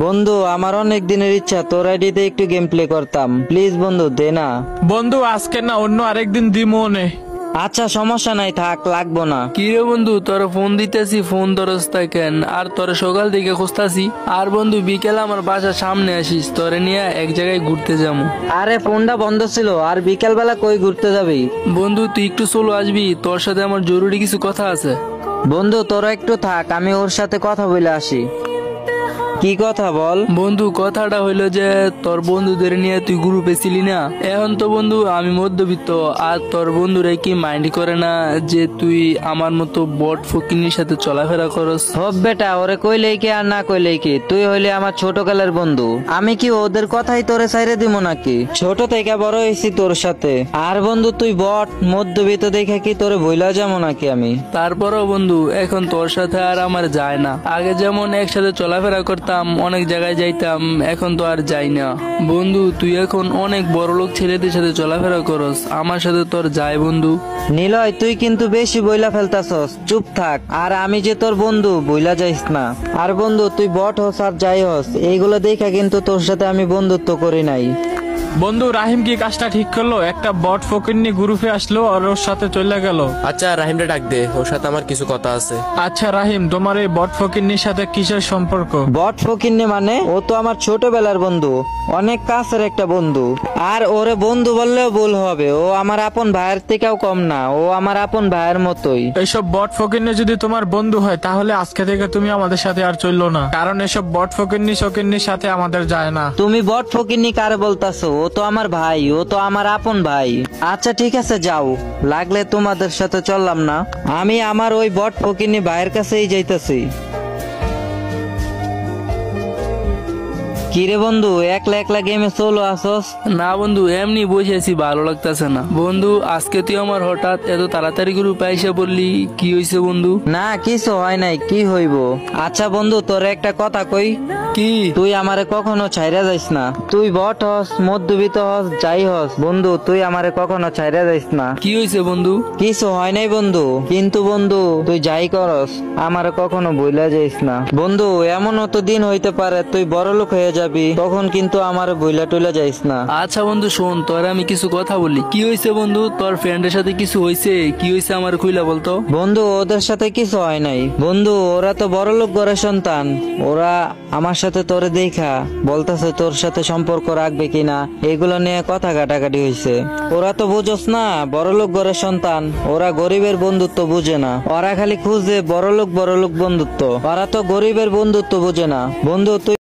বন্ধু, আমার অনেক দিনের ইচ্ছা তোর আইডিতে একটু গেম প্লে করতাম, প্লিজ বন্ধু দে না। বন্ধু আজকে না, অন্য আরেকদিন দিমনে। আচ্ছা সমস্যা নাই, থাক, লাগবো না। কি রে বন্ধু, তোর ফোন দিতেছি, ফোন ধরস তা কেন? আর তোর সকাল থেকে খুঁজতাছি। আর বন্ধু বিকেলে আমার বাসার সামনে আসিস, তোরে নিয়ে এক জায়গায় ঘুরতে যাবো। আরে ফোনটা বন্ধ ছিল, আর বিকাল বেলা কই ঘুরতে যাবি? বন্ধু তুই একটু চলো আসবি, তোর সাথে আমার জরুরি কিছু কথা আছে। বন্ধু তোরা একটু থাক, আমি ওর সাথে কথা বলে আসি। কি কথা বল? বন্ধু কথাটা হইলো যে তোর বন্ধুদের নিয়ে তুই গ্রুপে ছিলি না, এখন তো বন্ধু আমি মধ্যবিত্ত, আর তোর বন্ধুরা কি মাইন্ড করে না যে তুই আমার মতো বট ফকিনির সাথে চলাফেরা করস? হোক বেটা, ওরে কইলেই কি আর না কইলেই কি, তুই হইলে আমার ছোটকালের বন্ধু, আমি কি ওদের কথাই তোরে ছাইরে দিব নাকি? ছোট থেকে বড় হয়েছি তোর সাথে। আর বন্ধু তুই বট মধ্যবিত্ত দেখে কি তোরে ভুলা যাবো নাকি আমি? তারপরও বন্ধু এখন তোর সাথে আর আমার যায় না, আগে যেমন একসাথে চলাফেরা করতাম, অনেক জায়গায় যাইতাম, এখন তো আর যাই না। বন্ধু তুই এখন অনেক বড় লোক ছেলেদের সাথে চলাফেরা করস, আমার সাথে তোর যায় বন্ধু? নিলয়, তুই কিন্তু বেশি বইলা ফেলতাছস, চুপ থাক। আর আমি যে তোর বন্ধু, বইলা যাইস না। আর বন্ধু তুই বট হস আর যাই হস, এইগুলো দেখা কিন্তু তোর সাথে আমি বন্ধুত্ব করি নাই। বন্ধু রাহিম কি কাজটা ঠিক করলো? একটা বট ফকিন্নি গ্রুপে আসলো আর ওর সাথে চলে গেল। আচ্ছা রাহিমরে ডাক দে, ওর সাথে আমার কিছু কথা আছে। আচ্ছা রাহিম, তোমার এই বট ফকিন্নির সাথে কিসের সম্পর্ক? বট ফকিন্নি মানে? ও তো আমার ছোটবেলার বন্ধু, অনেক কাছের একটা বন্ধু। আর ওরে বন্ধু বললেও ভুল হবে, ও আমার আপন ভাইয়ের থেকেও কম না, ও আমার আপন ভাইয়ের মতোই। এইসব বট ফকিন্নি যদি তোমার বন্ধু হয়, তাহলে আজকে থেকে তুমি আমাদের সাথে আর চললো না, কারণ এসব বট ফকিন্নির সাথে আমাদের যায় না। তুমি বট ফকিন্নি কারে বলতাছো? ও তো আমার ভাই, ও তো আমার আপন ভাই। আচ্ছা ঠিক আছে, যাও, লাগলে তোমাদের সাথে চললাম না, আমি আমার ওই বট ফকিন্নি ভাইয়ের কাছেই যাইতাছি। কিরে বন্ধু, একলা একলা গেমে চলো আসস? না বন্ধু, এমনি বসে আছি, ভালো লাগতেছে না। বন্ধু আজকে তুই আমার হঠাৎ এত তাড়াতাড়ি গ্রুপে আইসা বললি, কি হয়েছে বন্ধু? না কিছু হয় নাই, কি হইব? আচ্ছা বন্ধু, তোর একটা কথা কই। কি? তুই আমারে কখনো ছাইরা যাইস না, তুই বট হস মধ্যবিত্ত হস যাই হস, বন্ধু তুই আমারে কখনো ছাইরা যাইস না। কি হয়েছে বন্ধু? কিছু হয় নাই বন্ধু, কিন্তু বন্ধু তুই যাই করস আমারে কখনো ভুলা যাইস না বন্ধু। এমনও তো দিন হইতে পারে তুই বড় লোক হয়ে যাবি, তখন কিন্তু আমারে ভুলা টুলা যাইস না। আচ্ছা বন্ধু শোন, তোর আমি কিছু কথা বলি। কি হয়েছে বন্ধু? তোর ফ্রেন্ডের সাথে কিছু হয়েছে? কি হয়েছে আমার খুইলা বলতো। বন্ধু ওদের সাথে কিছু হয় নাই বন্ধু, ওরা তো বড় লোক ঘরের সন্তান, ওরা আমার সাথে তোরে দেখা বলতেছে তোর সাথে সম্পর্ক রাখবে কিনা, এগুলো নিয়ে কথা কাটাকাটি হয়েছে। ওরা তো বুঝোস না, বড় লোক ঘরের সন্তান, ওরা গরিবের বন্ধুত্ব বুঝে না, ওরা খালি খুঁজে বড় লোক বন্ধুত্ব, ওরা তো গরিবের বন্ধুত্ব বুঝে না বন্ধু। তুই